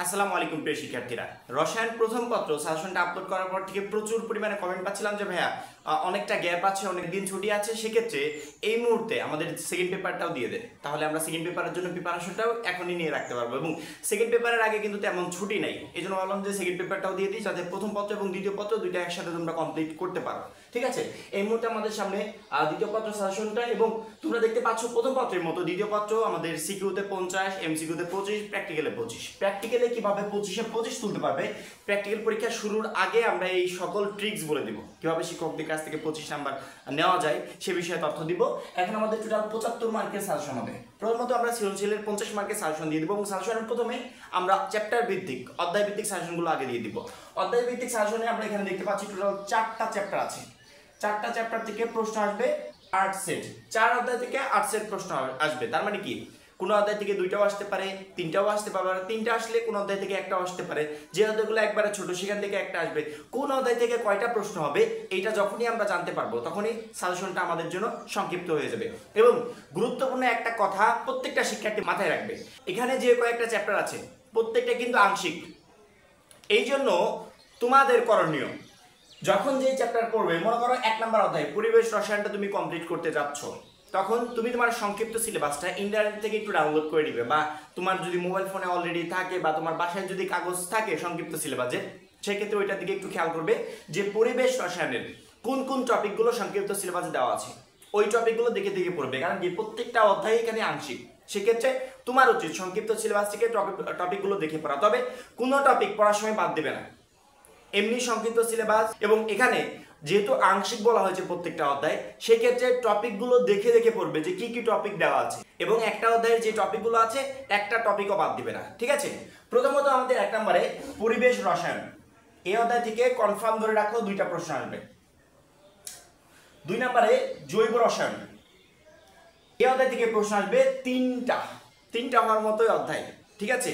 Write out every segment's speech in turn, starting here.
আসসালামু আলাইকুম প্রিয় শিক্ষার্থীরা, রসায়ন প্রথম পত্র সাজেশনটা আপলোড করার পর থেকে প্রচুর পরিমাণে কমেন্ট পাচ্ছিলাম যে ভাইয়া অনেকটা গ্যাপ আছে, অনেক দিন ছুটি আছে, সেক্ষেত্রে এই মুহূর্তে আমাদের সেকেন্ড পেপারটাও দিয়ে দেয়, তাহলে আমরা সেকেন্ড পেপারের জন্য প্রিপারেশনটাও এখনই নিয়ে রাখতে পারবো এবং সেকেন্ড পেপারের আগে কিন্তু তেমন ছুটি নাই। এই জন্য ভাবলাম যে সেকেন্ড পেপারটাও দিয়ে দিই, যাতে প্রথম পত্র এবং দ্বিতীয় পত্র দুইটা একসাথে তোমরা কমপ্লিট করতে পারো। ঠিক আছে, এই মুহূর্তে আমাদের সামনে দ্বিতীয় পত্র সাজেশনটা, এবং তোমরা দেখতে পাচ্ছ প্রথম পত্রের মতো দ্বিতীয় পত্র আমাদের সিকিউতে 50, এমসিকিউতে 25, প্র্যাকটিক্যালে 25। প্র্যাকটিক্যালে কিভাবে 25-এ 25 তুলতে পারবে, প্র্যাকটিক্যাল পরীক্ষা শুরুর আগে আমরা এই সকল ট্রিক্স বলে দিব, কিভাবে শিক্ষকদের কাছ থেকে 25 নাম্বার নেওয়া যায় সে বিষয়ে তথ্য দিব। এখন আমাদের টোটাল 75 মার্কের সাজেশন হবে। প্রথমত আমরা সৃজনশীলের 50 মার্কের সাজেশন দিয়ে দিব এবং সাজেশনের প্রথমে আমরা চ্যাপ্টার ভিত্তিক অধ্যায় ভিত্তিক সাজেশনগুলো আগে দিয়ে দিব। অধ্যায় ভিত্তিক সাজেশনে আমরা এখানে দেখতে পাচ্ছি টোটাল 4টা চ্যাপ্টার আছে। 4টা চ্যাপ্টার থেকে প্রশ্ন আসবে 8 সেট। 4 অধ্যায় থেকে 8 সেট প্রশ্ন আসবে। তার মানে কি, কোন অধ্যায় থেকে 2টাও আসতে পারে, 3টাও আসতে পারে, 3টা আসলে কোন অধ্যায় থেকে 1টাও আসতে পারে। যে অধ্যায়গুলো একবারে ছোট সেখান থেকে 1টা আসবে। কোন অধ্যায় থেকে কয়টা প্রশ্ন হবে এইটা যখনই আমরা জানতে পারবো তখনই সাজেশনটা আমাদের জন্য সংক্ষিপ্ত হয়ে যাবে। এবং গুরুত্বপূর্ণ একটা কথা প্রত্যেকটা শিক্ষার্থী মাথায় রাখবে, এখানে যে কয়েকটা চ্যাপ্টার আছে প্রত্যেকটা কিন্তু আংশিক। এই জন্য তোমাদের করণীয়, যখন যে চ্যাপ্টার পড়বে, মনে করো 1 নম্বর অধ্যায় পরিবেশ রসায়নটা তুমি কমপ্লিট করতে যাচ্ছ, তখন তুমি তোমার সংক্ষিপ্ত সিলেবাসটা ইন্টারনেট থেকে একটু ডাউনলোড করে নিবে, বা তোমার যদি মোবাইল ফোনে অলরেডি থাকে বা তোমার বাসায় যদি কাগজ থাকে সংক্ষিপ্ত সিলেবাসের, সেক্ষেত্রে ওইটার দিকে একটু খেয়াল করবে যে পরিবেশ রসায়নের কোন কোন টপিকগুলো সংক্ষিপ্ত সিলেবাসে দেওয়া আছে, ওই টপিকগুলো দেখে দেখে পড়বে। কারণ কি, প্রত্যেকটা অধ্যায় এখানে আংশিক, সেক্ষেত্রে তোমার উচিত সংক্ষিপ্ত সিলেবাস থেকে টপিকগুলো দেখে পড়া। তবে কোনো টপিক পড়ার সময় বাদ দেবে না, এমনি সংক্ষিপ্ত সিলেবাস। এবং এখানে যেহেতু আংশিক বলা হয়েছে প্রত্যেকটা অধ্যায়, সেক্ষেত্রে টপিকগুলো দেখে দেখে পড়বে যে কি কি টপিক দেওয়া আছে, এবং একটা অধ্যায়ের যে টপিকগুলো আছে একটা টপিকও বাদ দিবে না। ঠিক আছে, প্রথমত আমাদের 1 নম্বরে পরিবেশ রসায়ন, এই অধ্যায় থেকে কনফার্ম ধরে রাখো 2টা প্রশ্ন আসবে। 2 নম্বরে জৈব রসায়ন, এই অধ্যায় থেকে প্রশ্ন আসবে 3টা হওয়ার মতোই অধ্যায়। ঠিক আছে,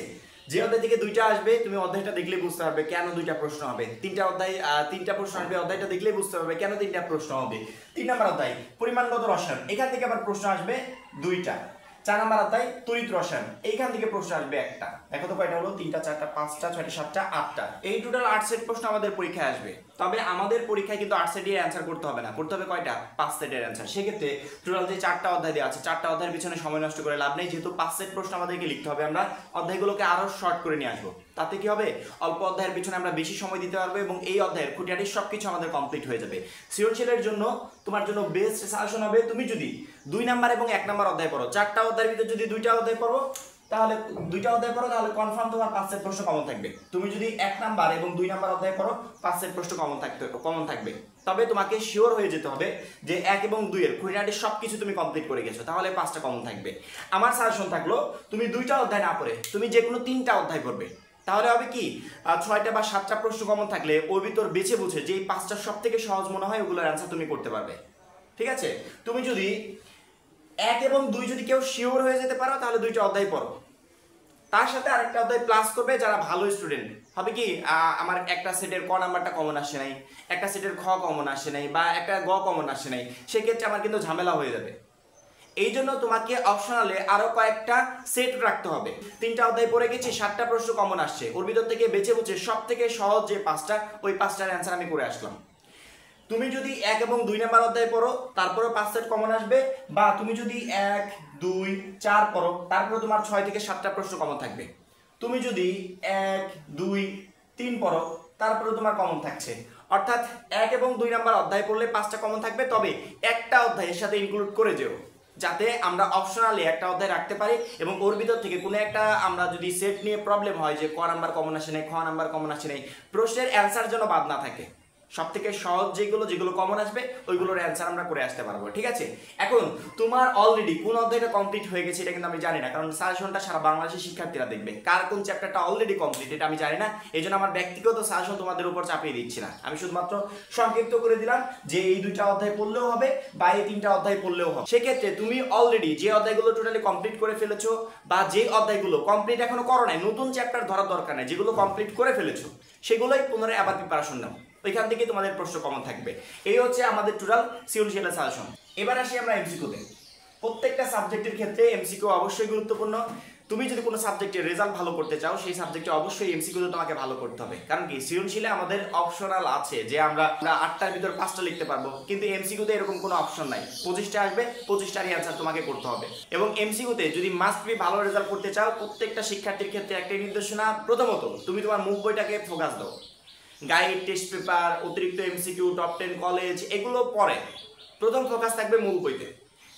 যে অধ্যায় থেকে 2টা আসবে তুমি অধ্যায়টা দেখলেই বুঝতে পারবে কেন 2টা প্রশ্ন হবে। 3টা অধ্যায় 3টা প্রশ্ন আসবে, অধ্যায়টা দেখলেই বুঝতে পারবে কেন 3টা প্রশ্ন হবে। 3 নম্বর অধ্যায় পরিমাণগত রসায়ন, এখান থেকে আবার প্রশ্ন আসবে 2টা। 4 নম্বর অধ্যায় তড়িৎ রসায়ন, এইখান থেকে প্রশ্ন আসবে 1টা। দেখো তো কয়টা হলো, 3টা, 4টা, 5টা, 6টা, 7টা, 8টা। এই টোটাল 8 সেট প্রশ্ন আমাদের পরীক্ষায় আসবে। তবে আমাদের পরীক্ষায় কিন্তু 8 সেটের অ্যান্সার করতে হবে না, করতে হবে কয়টা, 5 সেটের অ্যান্সার। সেক্ষেত্রে টোটাল যে 4টা অধ্যায় দেওয়া আছে, 4টা অধ্যায়ের পিছনে সময় নষ্ট করে লাভ নেই, যেহেতু 5 সেট প্রশ্ন আমাদেরকে লিখতে হবে। আমরা অধ্যায়গুলোকে আরো শর্ট করে নিয়ে আসবো, তাতে কি হবে, অল্প অধ্যায়ের পিছনে আমরা বেশি সময় দিতে পারবো এবং এই অধ্যায়ের খুঁটিনাটি সবকিছু আমাদের কমপ্লিট হয়ে যাবে। সৃজনশীলের জন্য তোমার জন্য বেস্ট সাজেশন হবে, তুমি যদি 2 নাম্বার এবং 1 নাম্বার অধ্যায় পড়ো, 4টা অধ্যায়ের ভিতরে যদি 2টা অধ্যায় পড়ো, তাহলে 2টা অধ্যায় পড়ো, তাহলে কনফার্ম তোমার 5 সেট প্রশ্ন কমন থাকবে। তুমি যদি 1 নাম্বার এবং 2 নাম্বার অধ্যায় পড়ো, 5 সেট প্রশ্ন কমন থাকবে। তবে তোমাকে শিওর হয়ে যেতে হবে যে 1 এবং 2 এর খুঁটিনাটি সবকিছু তুমি কমপ্লিট করে গেছো, তাহলে 5টা কমন থাকবে। আমার সাজেশন থাকলো, তুমি 2টা অধ্যায় না পড়ে তুমি যে কোনো 3টা অধ্যায় পড়বে, তাহলে হবে কি, 6টা বা 7টা প্রশ্ন কমন থাকলে ওর ভিতর বেছে বুঝে যে 5টা সব থেকে সহজ মনে হয় ওগুলোর অ্যান্সার তুমি করতে পারবে। ঠিক আছে, তুমি যদি 1 এবং 2 যদি কেউ শিওর হয়ে যেতে পারো, তাহলে 2টা অধ্যায় পড়ো, তার সাথে আরেকটা অধ্যায় প্লাস করবে। যারা ভালো স্টুডেন্ট হবে কি, আমার একটা সেটের ক নাম্বারটা কমন আসে নাই, একটা সেটের খ কমন আসে নাই, বা একটা গ কমন আসে নাই, সেক্ষেত্রে আমার কিন্তু ঝামেলা হয়ে যাবে। এই জন্য তোমাকে অপশনালে আরো কয়েকটা সেট রাখতে হবে। 3টা অধ্যায় পড়ে গেছি, 7টা প্রশ্ন কমন আসছে, ওর ভিতর থেকে বেছে বুঝে সব থেকে সহজ যে 5টা, ওই 5টার অ্যান্সার আমি করে আসলাম। তুমি যদি 1 এবং 2 নাম্বার অধ্যায় পড়ো, তারপরে 5 সেট কমন আসবে, বা তুমি যদি 1, 2, 4 পড়ো, তারপরে তোমার 6 থেকে 7টা প্রশ্ন কমন থাকবে। তুমি যদি 1, 2, 3 পড়ো, তারপরে তোমার কমন থাকছে। অর্থাৎ 1 এবং 2 নাম্বার অধ্যায় পড়লে 5টা কমন থাকবে, তবে একটা অধ্যায়ের সাথে ইনক্লুড করে যেও, যাতে আমরা অপশনালি একটা অধ্যায় রাখতে পারি এবং ওর ভিতর থেকে কোনো একটা আমরা যদি সেট নিয়ে প্রবলেম হয় যে ক নাম্বার কমন আসে নাই, খ নাম্বার কমন আসে নাই, প্রশ্নের অ্যান্সার যেন বাদ না থাকে। সব থেকে সহজ যেগুলো কমন আসবে ওইগুলোর অ্যান্সার আমরা করে আসতে পারবো। ঠিক আছে, এখন তোমার অলরেডি কোন অধ্যায়টা কমপ্লিট হয়ে গেছে এটা কিন্তু আমি জানি না, কারণ সাজেশনটা সারা বাংলাদেশের শিক্ষার্থীরা দেখবে, কার কোন চ্যাপ্টারটা অলরেডি কমপ্লিট এটা আমি জানি না। এই জন্য আমার ব্যক্তিগত সাজেশন তোমাদের উপর চাপিয়ে দিচ্ছি না, আমি শুধুমাত্র সংক্ষিপ্ত করে দিলাম যে এই 2টা অধ্যায় পড়লেও হবে বা এই 3টা অধ্যায় পড়লেও হবে। সেক্ষেত্রে তুমি অলরেডি যে অধ্যায়গুলো টোটালি কমপ্লিট করে ফেলেছো, বা যে অধ্যায়গুলো কমপ্লিট এখনো করো নাই, নতুন চ্যাপ্টার ধরার দরকার নেই, যেগুলো কমপ্লিট করে ফেলেছো সেগুলোই পুনরায় আবার প্রিপারেশন নাও, ওইখান থেকে তোমাদের প্রশ্ন কমন থাকবে। এই হচ্ছে আমাদের টোটাল সৃজনশীলের সাজেশন। এবার আসি আমরা এমসিকিউতে। প্রত্যেকটা সাবজেক্টের ক্ষেত্রে এমসিকিউ অবশ্যই গুরুত্বপূর্ণ। তুমি যদি কোনো সাবজেক্টে রেজাল্ট ভালো করতে চাও সেই সাবজেক্টে অবশ্যই এমসিকিউ তোমাকে ভালো করতে হবে। কারণ কি সৃজনশীলে আমাদের অপশনাল আছে যে আমরা 8টার ভিতর 5টা লিখতে পারবো, কিন্তু এমসিকিউতে এরকম কোনো অপশন নাই। 25টা আসবে, 25টারই অ্যান্সার তোমাকে করতে হবে। এবং এমসিকিউতে যদি মাস্ট বি ভালো রেজাল্ট করতে চাও, প্রত্যেকটা শিক্ষার্থীর ক্ষেত্রে একটাই নির্দেশনা, প্রথমত তুমি তোমার মুখ বইটাকে ফোকাস দাও। গাইড, টেস্ট পেপার, অতিরিক্ত এমসিকিউ, টপ 10 কলেজ এগুলো পরে, প্রথম ফোকাস থাকবে মূল বইতে।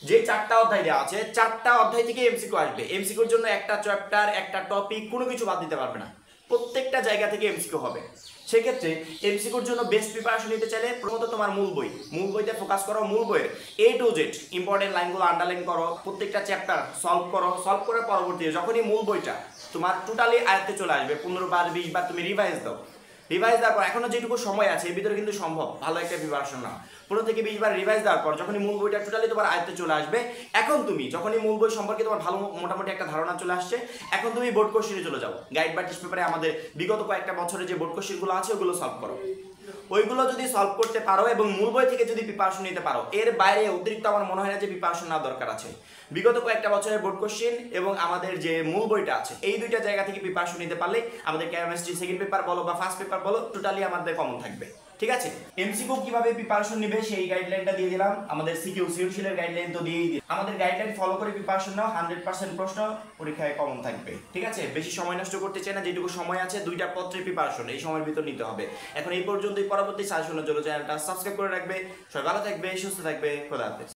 যে 4টা অধ্যায় দেওয়া আছে 4টা অধ্যায় থেকে এমসিকিউ আসবে। এমসিকিউর জন্য একটা চ্যাপ্টার, একটা টপিক, কোনো কিছু বাদ দিতে পারবে না, প্রত্যেকটা জায়গা থেকে এমসিকিউ হবে। সেক্ষেত্রে এমসিকিউর জন্য বেস্ট প্রিপারেশন নিতে চাইলে প্রথমত তোমার মূল বইতে ফোকাস করো। মূল বইয়ের A to Z ইম্পর্টেন্ট লাইনগুলো আন্ডারলাইন করো, প্রত্যেকটা চ্যাপ্টার সলভ করো। সলভ করার পরবর্তীতে যখনই মূল বইটা তোমার টোটালি আয়ত্তে চলে আসবে, 15 বার 20 বার তুমি রিভাইজ দাও। রিভাইজ দেওয়ার পর এখনো যেটুকু সময় আছে এর ভিতরে কিন্তু সম্ভব ভালো একটা প্রিপারেশন নাও। 15 থেকে 20 বার রিভাইজ দেওয়ার পর যখনই মূল বইটা টোটালি তোমার আয়ত্তে চলে আসবে, এখন তুমি যখনই মূল বই সম্পর্কে তোমার ভালো মোটামুটি একটা ধারণা চলে আসছে, এখন তুমি বোর্ড কোশ্চেনে চলে যাও। গাইড বা টেস্ট পেপারে আমাদের বিগত কয়েকটা বছরে যে বোর্ড কোশ্চেনগুলো আছে ওগুলো সলভ করো। ওইগুলো যদি সলভ করতে পারো এবং মূল বই থেকে যদি প্রিপারেশন নিতে পারো, এর বাইরে অতিরিক্ত আমার মনে হয় না যে প্রিপারেশন নেওয়ার দরকার আছে। বিগত কয়েকটা বছরের বোর্ড কোশ্চেন এবং আমাদের যে মূল বইটা আছে এই দুইটা জায়গা থেকে প্রিপারেশন নিতে পারলে আমাদের কেমিস্ট্রি সেকেন্ড পেপার বলো বা ফার্স্ট পেপার বলো টোটালি আমাদের কমন থাকবে। ঠিক আছে, এমসিকিউ কিভাবে প্রিপারেশন নেবে সেই গাইডলাইনটা দিয়ে দিলাম। আমাদের সিকিউ সৃজনশীলের গাইডলাইন তো দিয়েই দিই। আমাদের গাইডলাইন ফলো করে প্রিপারেশন নাও, 100% প্রশ্ন পরীক্ষায় কমন থাকবে। ঠিক আছে, বেশি সময় নষ্ট করতে চাই না, যেটুকু সময় আছে 2টা পত্রের প্রিপারেশন এই সময়ের ভিতর নিতে হবে। এখন এই পর্যন্তই, পরবর্তী সাজেশনের জন্য চ্যানেলটা সাবস্ক্রাইব করে রাখবে। সবাই ভালো থাকবে, সুস্থ থাকবে, খোদা হাফেজ।